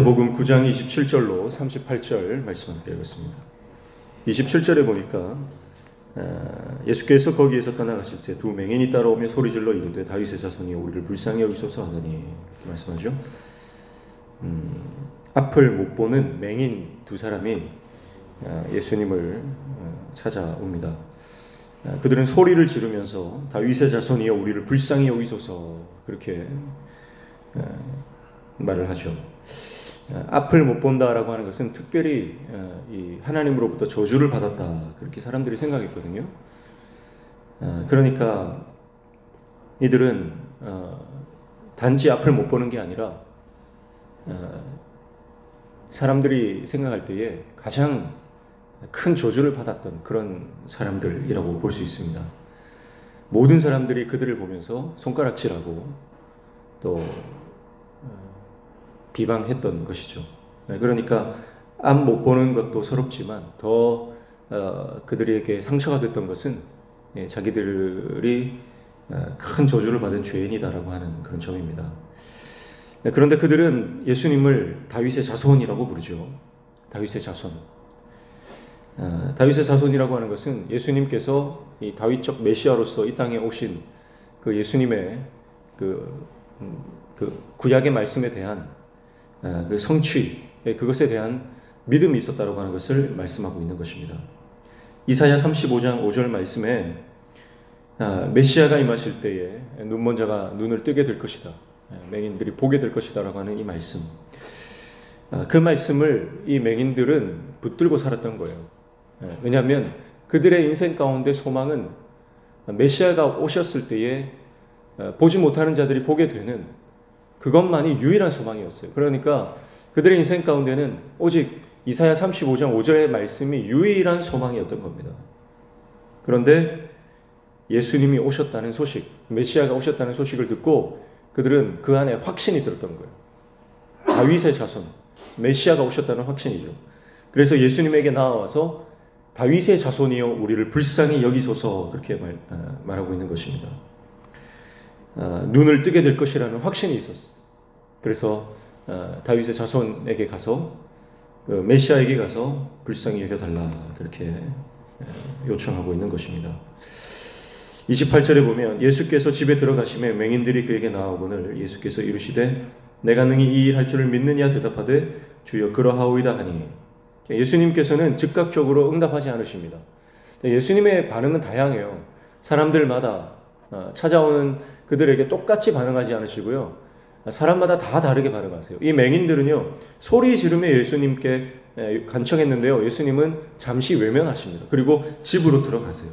마태복음 9장 27절로 38절 말씀 함께 읽었습니다. 27절에 보니까 예수께서 거기에서 떠나가실 때 두 맹인이 따라오며 소리질러 이르되 다윗의 자손이여 우리를 불쌍히 여기소서 하더니 이렇게 말씀하죠. 앞을 못 보는 맹인 두 사람이 예수님을 찾아옵니다. 그들은 소리를 지르면서 다윗의 자손이여 우리를 불쌍히 여기소서 그렇게 말을 하죠. 앞을 못 본다라고 하는 것은 특별히 이 하나님으로부터 저주를 받았다 그렇게 사람들이 생각했거든요. 그러니까 이들은 단지 앞을 못 보는 게 아니라 사람들이 생각할 때에 가장 큰 저주를 받았던 그런 사람들이라고 볼 수 있습니다. 모든 사람들이 그들을 보면서 손가락질하고 또 비방했던 것이죠. 그러니까 앞 못 보는 것도 서럽지만 더 그들에게 상처가 됐던 것은 자기들이 큰 저주를 받은 죄인이다라고 하는 그런 점입니다. 그런데 그들은 예수님을 다윗의 자손이라고 부르죠. 다윗의 자손. 다윗의 자손이라고 하는 것은 예수님께서 이 다윗적 메시아로서 이 땅에 오신 그 예수님의 그 구약의 말씀에 대한 그 성취, 그것에 대한 믿음이 있었다고 하는 것을 말씀하고 있는 것입니다. 이사야 35장 5절 말씀에 메시아가 임하실 때에 눈먼 자가 눈을 뜨게 될 것이다. 맹인들이 보게 될 것이다 라고 하는 이 말씀. 그 말씀을 이 맹인들은 붙들고 살았던 거예요. 왜냐하면 그들의 인생 가운데 소망은 메시아가 오셨을 때에 보지 못하는 자들이 보게 되는 그것만이 유일한 소망이었어요. 그러니까 그들의 인생 가운데는 오직 이사야 35장 5절의 말씀이 유일한 소망이었던 겁니다. 그런데 예수님이 오셨다는 소식, 메시아가 오셨다는 소식을 듣고 그들은 그 안에 확신이 들었던 거예요. 다윗의 자손, 메시아가 오셨다는 확신이죠. 그래서 예수님에게 나와서 다윗의 자손이여 우리를 불쌍히 여기소서 그렇게 말하고 있는 것입니다. 눈을 뜨게 될 것이라는 확신이 있었어요. 그래서 다윗의 자손에게 가서 메시아에게 가서 불쌍히 여겨달라 그렇게 요청하고 있는 것입니다. 28절에 보면 예수께서 집에 들어가시매 맹인들이 그에게 나아오거늘 예수께서 이르시되 내가 능히 이 일 할 줄을 믿느냐 대답하되 주여 그러하오이다 하니 예수님께서는 즉각적으로 응답하지 않으십니다. 예수님의 반응은 다양해요. 사람들마다 찾아오는 그들에게 똑같이 반응하지 않으시고요. 사람마다 다 다르게 반응하세요. 이 맹인들은요, 소리 지르며 예수님께 간청했는데요. 예수님은 잠시 외면하십니다. 그리고 집으로 들어가세요.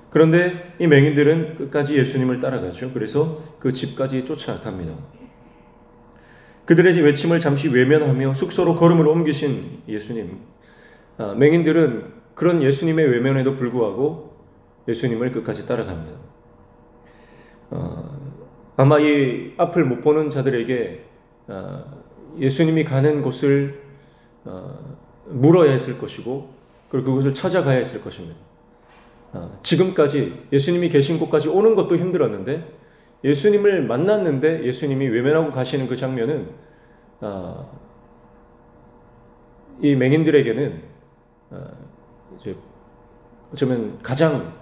그런데 이 맹인들은 끝까지 예수님을 따라가죠. 그래서 그 집까지 쫓아갑니다. 그들의 외침을 잠시 외면하며 숙소로 걸음을 옮기신 예수님. 맹인들은 그런 예수님의 외면에도 불구하고 예수님을 끝까지 따라갑니다. 아마 이 앞을 못 보는 자들에게 예수님이 가는 곳을 물어야 했을 것이고 그리고 그곳을 찾아가야 했을 것입니다. 지금까지 예수님이 계신 곳까지 오는 것도 힘들었는데 예수님을 만났는데 예수님이 외면하고 가시는 그 장면은 이 맹인들에게는 이제 어쩌면 가장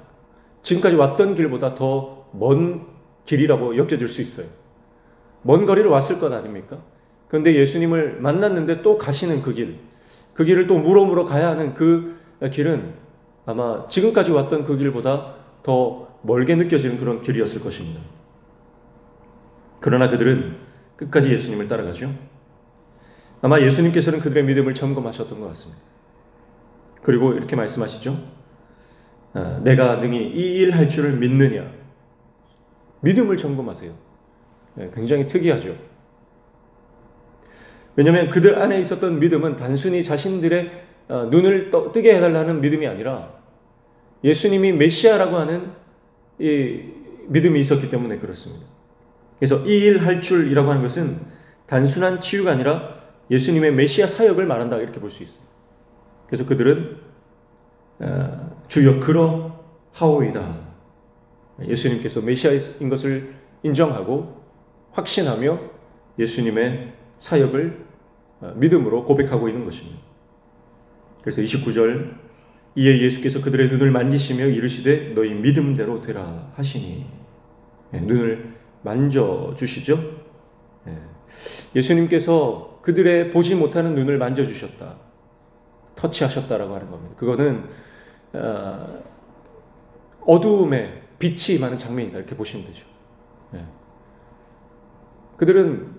지금까지 왔던 길보다 더 먼 길이라고 여겨질 수 있어요. 먼 거리를 왔을 것 아닙니까? 그런데 예수님을 만났는데 또 가시는 그 길을 또 물어 가야 하는 그 길은 아마 지금까지 왔던 그 길보다 더 멀게 느껴지는 그런 길이었을 것입니다. 그러나 그들은 끝까지 예수님을 따라가죠. 아마 예수님께서는 그들의 믿음을 점검하셨던 것 같습니다. 그리고 이렇게 말씀하시죠. 내가 능히 이 일 할 줄을 믿느냐. 믿음을 점검하세요. 굉장히 특이하죠. 왜냐하면 그들 안에 있었던 믿음은 단순히 자신들의 눈을 뜨게 해달라는 믿음이 아니라 예수님이 메시아라고 하는 이 믿음이 있었기 때문에 그렇습니다. 그래서 이 일 할 줄이라고 하는 것은 단순한 치유가 아니라 예수님의 메시아 사역을 말한다 이렇게 볼 수 있어요. 그래서 그들은 주여 그러하오이다. 예수님께서 메시아인 것을 인정하고 확신하며 예수님의 사역을 믿음으로 고백하고 있는 것입니다. 그래서 29절, 이에 예수께서 그들의 눈을 만지시며 이르시되 너희 믿음대로 되라 하시니. 눈을 만져주시죠. 예수님께서 그들의 보지 못하는 눈을 만져주셨다, 터치하셨다라고 하는 겁니다. 그거는 어두움에 빛이 임하는 장면이다, 이렇게 보시면 되죠. 그들은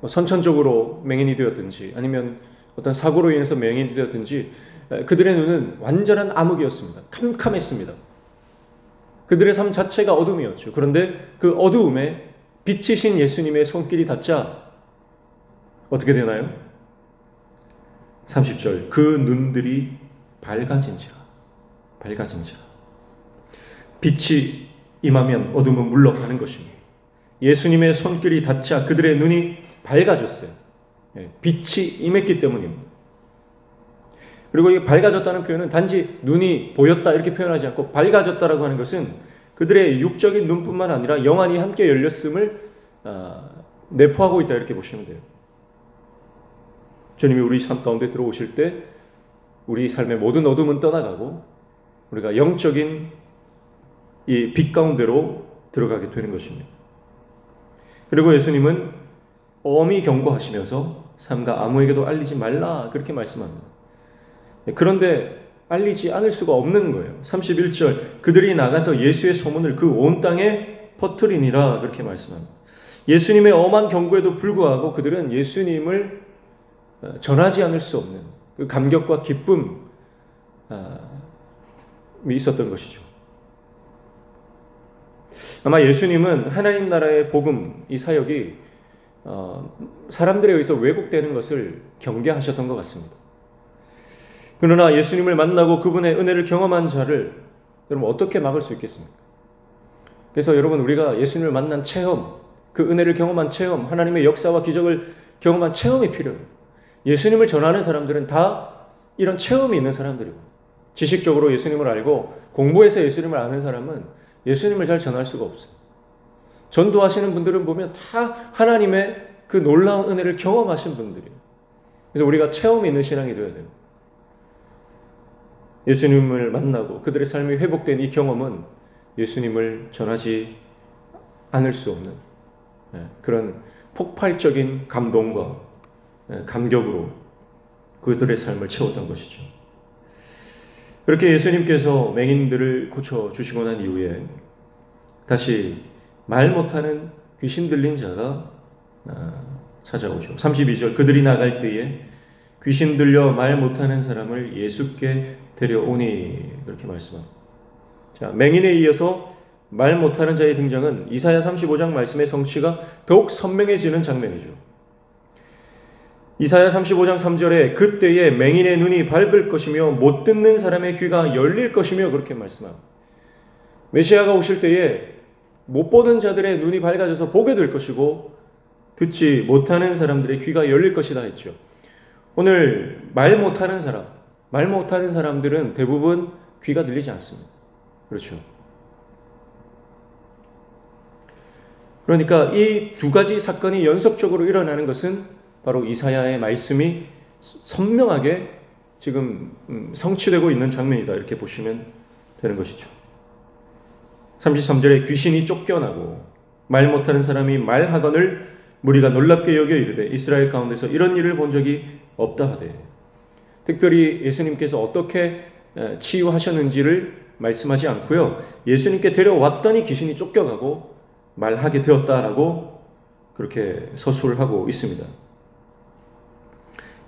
선천적으로 맹인이 되었든지 아니면 어떤 사고로 인해서 맹인이 되었든지 그들의 눈은 완전한 암흑이었습니다. 캄캄했습니다. 그들의 삶 자체가 어둠이었죠. 그런데 그 어두움에 빛이신 예수님의 손길이 닿자 어떻게 되나요? 30절, 그 눈들이 밝아진지라. 빛이 임하면 어둠은 물러가는 것입니다. 예수님의 손길이 닿자 그들의 눈이 밝아졌어요. 빛이 임했기 때문입니다. 그리고 이 밝아졌다는 표현은 단지 눈이 보였다 이렇게 표현하지 않고, 밝아졌다라고 하는 것은 그들의 육적인 눈뿐만 아니라 영안이 함께 열렸음을 내포하고 있다, 이렇게 보시면 돼요. 주님이 우리 삶 가운데 들어오실 때 우리 삶의 모든 어둠은 떠나가고 우리가 영적인 이 빛 가운데로 들어가게 되는 것입니다. 그리고 예수님은 엄히 경고하시면서 삼가 아무에게도 알리지 말라, 그렇게 말씀합니다. 그런데 알리지 않을 수가 없는 거예요. 31절, 그들이 나가서 예수의 소문을 그 온 땅에 퍼뜨리니라, 그렇게 말씀합니다. 예수님의 엄한 경고에도 불구하고 그들은 예수님을 전하지 않을 수 없는 그 감격과 기쁨이 있었던 것이죠. 아마 예수님은 하나님 나라의 복음, 이 사역이 사람들에 의해서 왜곡되는 것을 경계하셨던 것 같습니다. 그러나 예수님을 만나고 그분의 은혜를 경험한 자를 여러분 어떻게 막을 수 있겠습니까? 그래서 여러분, 우리가 예수님을 만난 체험, 그 은혜를 경험한 체험, 하나님의 역사와 기적을 경험한 체험이 필요해요. 예수님을 전하는 사람들은 다 이런 체험이 있는 사람들이고, 지식적으로 예수님을 알고 공부해서 예수님을 아는 사람은 예수님을 잘 전할 수가 없어요. 전도하시는 분들은 보면 다 하나님의 그 놀라운 은혜를 경험하신 분들이에요. 그래서 우리가 체험이 있는 신앙이 되어야 돼요. 예수님을 만나고 그들의 삶이 회복된 이 경험은 예수님을 전하지 않을 수 없는 그런 폭발적인 감동과 감격으로 그들의 삶을 채웠던 것이죠. 그렇게 예수님께서 맹인들을 고쳐주시고 난 이후에 다시 말 못하는 귀신 들린 자가 찾아오죠. 32절, 그들이 나갈 때에 귀신 들려 말 못하는 사람을 예수께 데려오니, 그렇게 말씀합니다. 자, 맹인에 이어서 말 못하는 자의 등장은 이사야 35장 말씀의 성취가 더욱 선명해지는 장면이죠. 이사야 35장 3절에 그때에 맹인의 눈이 밝을 것이며 못 듣는 사람의 귀가 열릴 것이며, 그렇게 말씀합니다. 메시아가 오실 때에 못 보는 자들의 눈이 밝아져서 보게 될 것이고 듣지 못하는 사람들의 귀가 열릴 것이다 했죠. 오늘 말 못하는 사람들은 대부분 귀가 들리지 않습니다. 그렇죠. 그러니까 이 두 가지 사건이 연속적으로 일어나는 것은 바로 이사야의 말씀이 선명하게 지금 성취되고 있는 장면이다, 이렇게 보시면 되는 것이죠. 33절에 귀신이 쫓겨나고 말 못하는 사람이 말하거늘 무리가 놀랍게 여겨 이르되 이스라엘 가운데서 이런 일을 본 적이 없다 하되, 특별히 예수님께서 어떻게 치유하셨는지를 말씀하지 않고요, 예수님께 데려왔더니 귀신이 쫓겨가고 말하게 되었다라고 그렇게 서술하고 있습니다.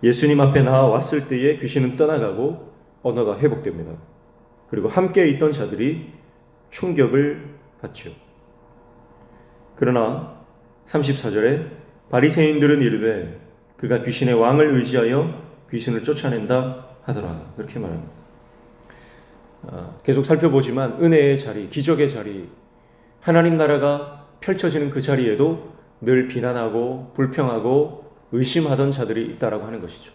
예수님 앞에 나와왔을 때에 귀신은 떠나가고 언어가 회복됩니다. 그리고 함께 있던 자들이 충격을 받죠. 그러나 34절에 바리새인들은 이르되 그가 귀신의 왕을 의지하여 귀신을 쫓아낸다 하더라, 그렇게 말합니다. 계속 살펴보지만 은혜의 자리, 기적의 자리, 하나님 나라가 펼쳐지는 그 자리에도 늘 비난하고 불평하고 의심하던 자들이 있다라고 하는 것이죠.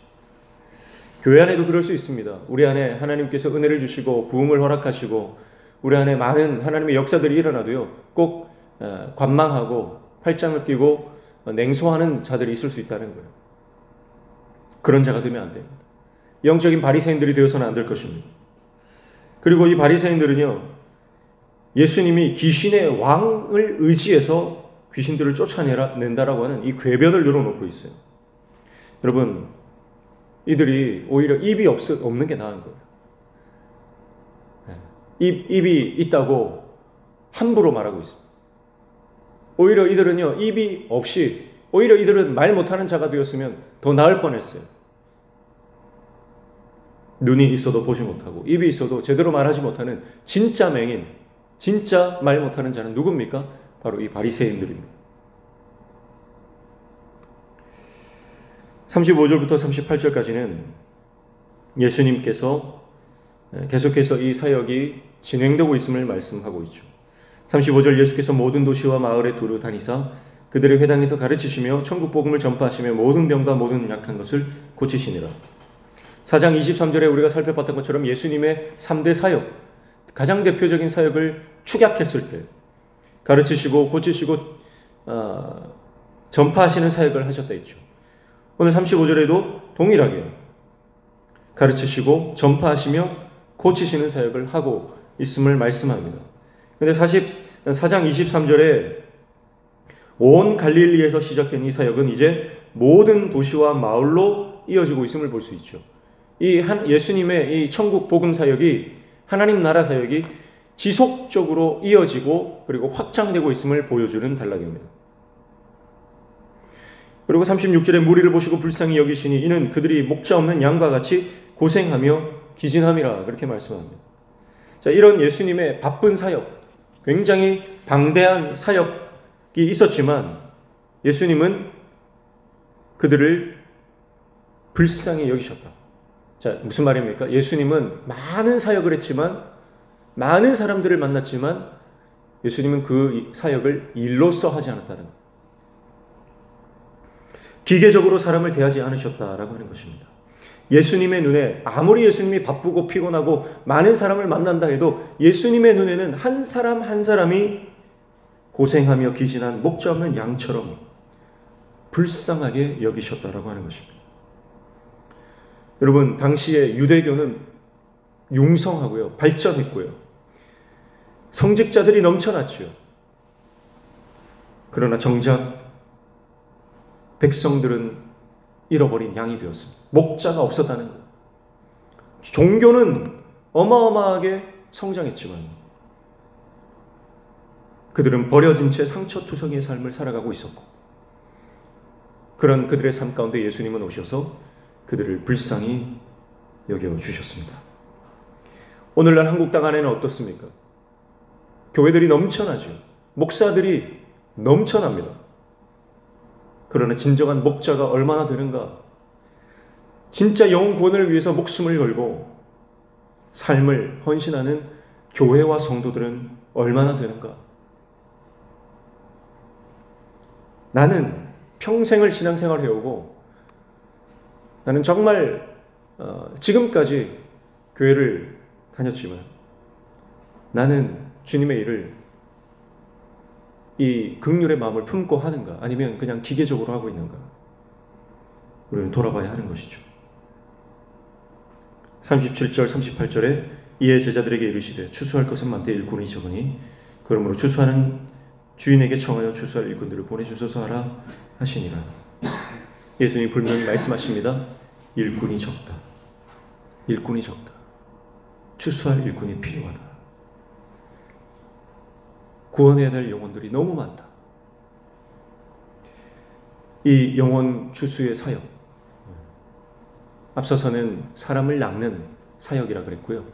교회 안에도 그럴 수 있습니다. 우리 안에 하나님께서 은혜를 주시고 부흥을 허락하시고 우리 안에 많은 하나님의 역사들이 일어나도요, 꼭 관망하고 팔짱을 끼고 냉소하는 자들이 있을 수 있다는 거예요. 그런 자가 되면 안 됩니다. 영적인 바리새인들이 되어서는 안 될 것입니다. 그리고 이 바리새인들은요, 예수님이 귀신의 왕을 의지해서 귀신들을 쫓아낸다라고 하는 이 궤변을 늘어놓고 있어요. 여러분, 이들이 오히려 입이 없는 게 나은 거예요. 입이 있다고 함부로 말하고 있습니다. 오히려 이들은요, 입이 없이, 오히려 이들은 말 못하는 자가 되었으면 더 나을 뻔했어요. 눈이 있어도 보지 못하고 입이 있어도 제대로 말하지 못하는 진짜 맹인, 진짜 말 못하는 자는 누굽니까? 바로 이 바리새인들입니다. 35절부터 38절까지는 예수님께서 계속해서 이 사역이 진행되고 있음을 말씀하고 있죠. 35절, 예수께서 모든 도시와 마을에 두루 다니사 그들의 회당에서 가르치시며 천국 복음을 전파하시며 모든 병과 모든 약한 것을 고치시니라. 4장 23절에 우리가 살펴봤던 것처럼 예수님의 3대 사역, 가장 대표적인 사역을 축약했을 때 가르치시고 고치시고 전파하시는 사역을 하셨다 했죠. 오늘 35절에도 동일하게 가르치시고 전파하시며 고치시는 사역을 하고 있음을 말씀합니다. 그런데 4장 23절에 온 갈릴리에서 시작된 이 사역은 이제 모든 도시와 마을로 이어지고 있음을 볼 수 있죠. 예수님의 이 천국 복음 사역이, 하나님 나라 사역이 지속적으로 이어지고 그리고 확장되고 있음을 보여주는 단락입니다. 그리고 36절에 무리를 보시고 불쌍히 여기시니 이는 그들이 목자 없는 양과 같이 고생하며 기진함이라, 그렇게 말씀합니다. 자, 이런 예수님의 바쁜 사역, 굉장히 방대한 사역이 있었지만 예수님은 그들을 불쌍히 여기셨다. 자, 무슨 말입니까? 예수님은 많은 사역을 했지만, 많은 사람들을 만났지만 예수님은 그 사역을 일로써 하지 않았다는 것. 기계적으로 사람을 대하지 않으셨다라고 하는 것입니다. 예수님의 눈에, 아무리 예수님이 바쁘고 피곤하고 많은 사람을 만난다 해도 예수님의 눈에는 한 사람 한 사람이 고생하며 기진한 목자 없는 양처럼 불쌍하게 여기셨다라고 하는 것입니다. 여러분, 당시에 유대교는 융성하고요, 발전했고요, 성직자들이 넘쳐났죠. 그러나 정작 백성들은 잃어버린 양이 되었습니다. 목자가 없었다는 것. 종교는 어마어마하게 성장했지만 그들은 버려진 채 상처투성이의 삶을 살아가고 있었고, 그런 그들의 삶 가운데 예수님은 오셔서 그들을 불쌍히 여겨주셨습니다. 오늘날 한국 땅 안에는 어떻습니까? 교회들이 넘쳐나죠. 목사들이 넘쳐납니다. 그러나 진정한 목자가 얼마나 되는가? 진짜 영혼 구원을 위해서 목숨을 걸고 삶을 헌신하는 교회와 성도들은 얼마나 되는가? 나는 평생을 신앙생활을 해오고 나는 정말 지금까지 교회를 다녔지만 나는 주님의 일을 이 긍휼의 마음을 품고 하는가, 아니면 그냥 기계적으로 하고 있는가? 우리는 돌아봐야 하는 것이죠. 37절 38절에 이에 제자들에게 이르시되 추수할 것은 많되 일꾼이 적으니 그러므로 추수하는 주인에게 청하여 추수할 일꾼들을 보내주소서 하라 하시니라. 예수님이 분명히 말씀하십니다. 일꾼이 적다. 일꾼이 적다. 추수할 일꾼이 필요하다. 구원해야 될 영혼들이 너무 많다. 이 영혼 추수의 사역, 앞서서는 사람을 낚는 사역이라 그랬고요.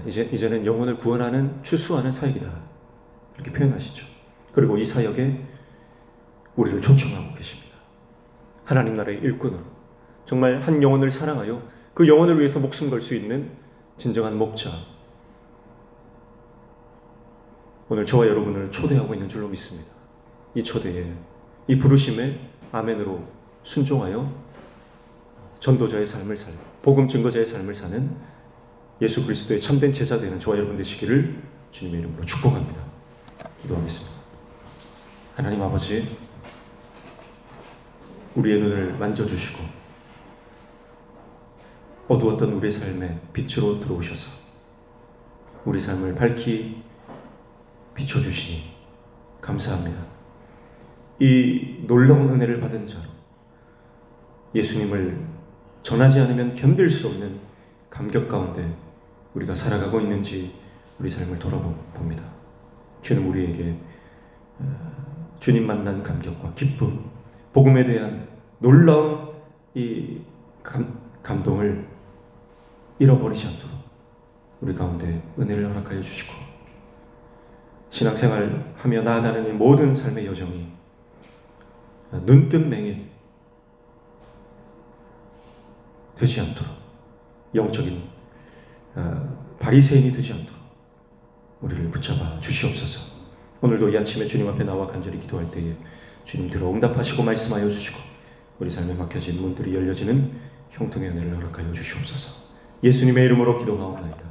이제는 영혼을 구원하는, 추수하는 사역이다, 이렇게 표현하시죠. 그리고 이 사역에 우리를 초청하고 계십니다. 하나님 나라의 일꾼으로 정말 한 영혼을 사랑하여 그 영혼을 위해서 목숨 걸 수 있는 진정한 목자, 오늘 저와 여러분을 초대하고 있는 줄로 믿습니다. 이 초대에, 이 부르심에 아멘으로 순종하여 전도자의 삶을 살고 복음 증거자의 삶을 사는 예수 그리스도의 참된 제자 되는 저와 여러분 되시기를 주님의 이름으로 축복합니다. 기도하겠습니다. 하나님 아버지, 우리의 눈을 만져주시고 어두웠던 우리의 삶에 빛으로 들어오셔서 우리 삶을 밝히 비춰주시니 감사합니다. 이 놀라운 은혜를 받은 자로 예수님을 전하지 않으면 견딜 수 없는 감격 가운데 우리가 살아가고 있는지 우리 삶을 돌아봅니다. 주님 우리에게 주님 만난 감격과 기쁨, 복음에 대한 놀라운 이 감동을 잃어버리지 않도록 우리 가운데 은혜를 허락하여 주시고 신앙생활하며 나아가는 이 모든 삶의 여정이 눈뜬 맹인 되지 않도록 영적인 바리새인이 되지 않도록 우리를 붙잡아 주시옵소서. 오늘도 이 아침에 주님 앞에 나와 간절히 기도할 때에 주님 들어 응답하시고 말씀하여 주시고 우리 삶에 막혀진 문들이 열려지는 형통의 은혜를 허락하여 주시옵소서. 예수님의 이름으로 기도하옵나이다.